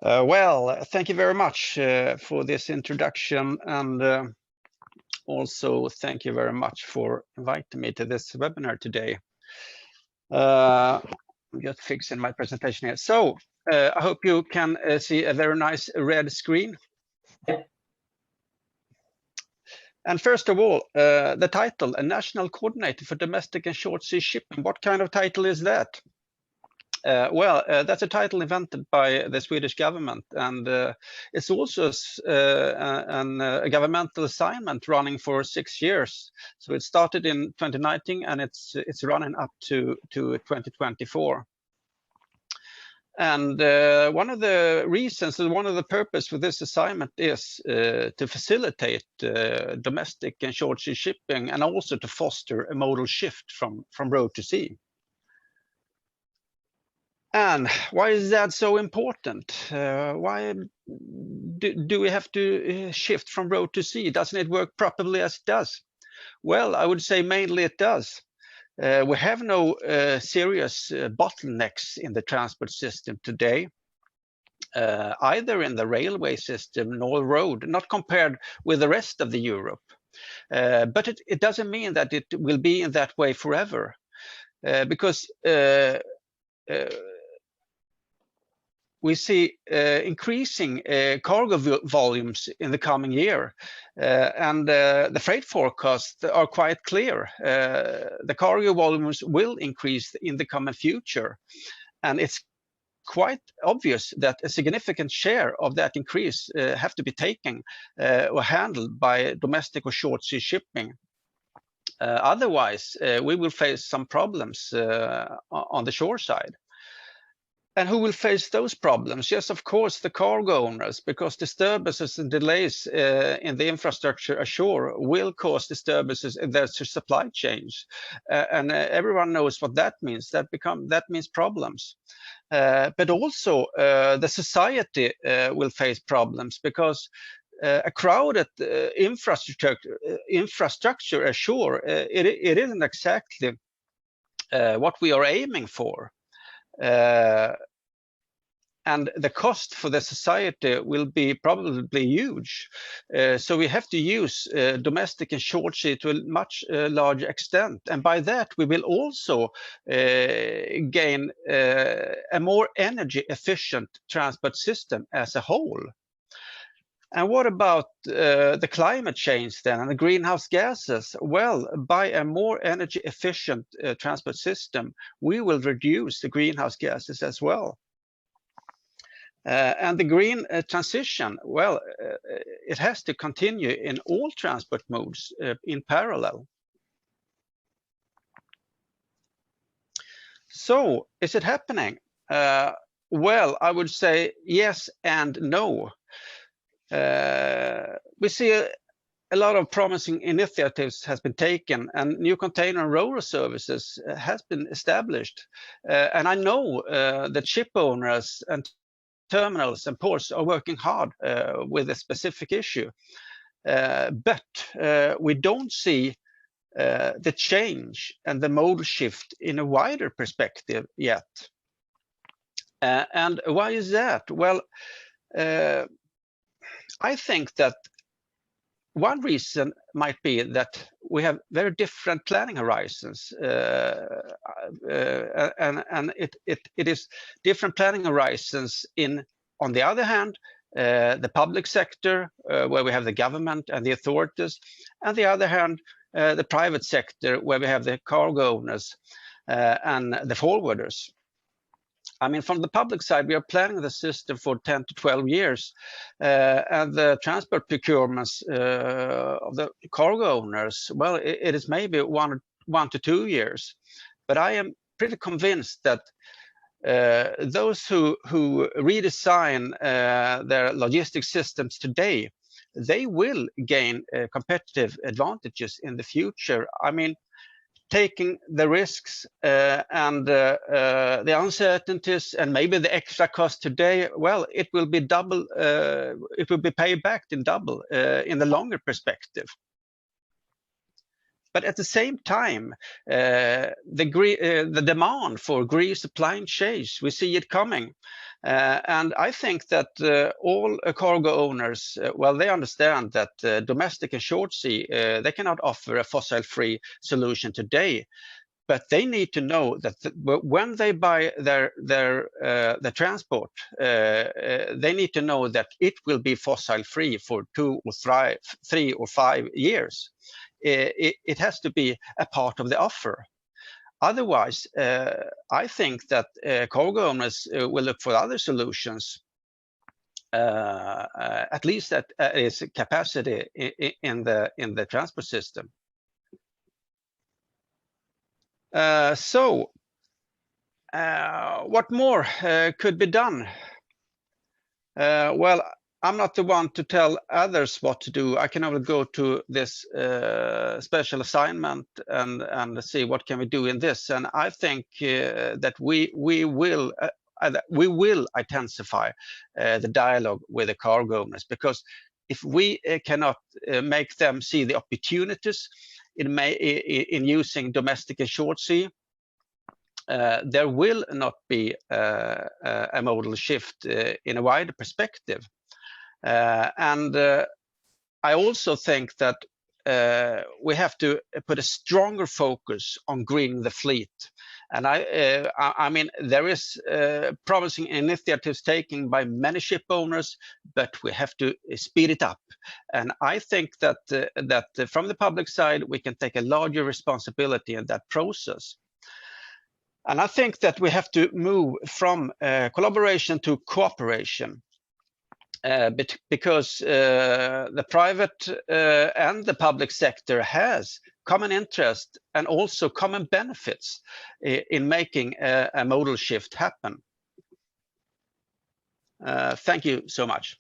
Well, thank you very much for this introduction, and also thank you very much for inviting me to this webinar today. I'm just fixing my presentation here. So I hope you can see a very nice red screen. And first of all, the title, A National Coordinator for Domestic and Short Sea Shipping. What kind of title is that? Well, that's a title invented by the Swedish government, and it's also a governmental assignment running for 6 years. So it started in 2019, and it's running up to 2024. And one of the reasons, and one of the purpose for this assignment is to facilitate domestic and short sea shipping, and also to foster a modal shift from road to sea. And why is that so important? Why do we have to shift from road to sea? Doesn't it work properly as it does? Well, I would say mainly it does. We have no serious bottlenecks in the transport system today, either in the railway system nor road, not compared with the rest of the Europe. But it doesn't mean that it will be in that way forever, because we see increasing cargo volumes in the coming year, and the freight forecasts are quite clear. The cargo volumes will increase in the coming future, and it's quite obvious that a significant share of that increase have to be taken or handled by domestic or short sea shipping. Otherwise, we will face some problems on the shore side. And who will face those problems? Yes, of course, the cargo owners, because disturbances and delays in the infrastructure ashore will cause disturbances in their supply chains. And everyone knows what that means. That means problems. But also the society will face problems, because a crowded infrastructure ashore, it isn't exactly what we are aiming for. And the cost for the society will be probably huge. So we have to use domestic and short sea to a much larger extent. And by that, we will also gain a more energy efficient transport system as a whole. And what about the climate change then, and the greenhouse gases? Well, by a more energy efficient transport system, we will reduce the greenhouse gases as well. And the green transition, well, it has to continue in all transport modes in parallel. So, is it happening? Well, I would say yes and no. We see a lot of promising initiatives has been taken, and new container and ro-ro services has been established. And I know that ship owners and terminals and ports are working hard with a specific issue. But we don't see the change and the modal shift in a wider perspective yet. And why is that? Well, I think that one reason might be that we have very different planning horizons, and it is different planning horizons in, on the other hand, the public sector, where we have the government and the authorities, and the other hand, the private sector, where we have the cargo owners and the forwarders. I mean, from the public side, we are planning the system for 10 to 12 years, and the transport procurements of the cargo owners, well, it is maybe one to 2 years. But I am pretty convinced that those who redesign their logistics systems today, they will gain competitive advantages in the future. I mean, taking the risks and the uncertainties and maybe the extra cost today, well, it will be double, it will be paid back in double in the longer perspective. But at the same time, the demand for green supply chains, we see it coming. And I think that all cargo owners, well, they understand that domestic and short sea, they cannot offer a fossil-free solution today. But they need to know that when they buy the transport, they need to know that it will be fossil-free for 2 or 3 or 5 years. It has to be a part of the offer. Otherwise, I think that cargo owners will look for other solutions, at least that is capacity in the transport system. So what more could be done? Well, I'm not the one to tell others what to do. I can only go to this special assignment and see what can we do in this. And I think that we will intensify the dialogue with the cargo owners, because if we cannot make them see the opportunities in using domestic and short sea, there will not be a modal shift in a wider perspective. And I also think that we have to put a stronger focus on greening the fleet. And I mean, there is promising initiatives taken by many ship owners, but we have to speed it up. And I think that from the public side, we can take a larger responsibility in that process. And I think that we have to move from collaboration to cooperation. Because the private and the public sector has common interest and also common benefits in making a modal shift happen. Thank you so much.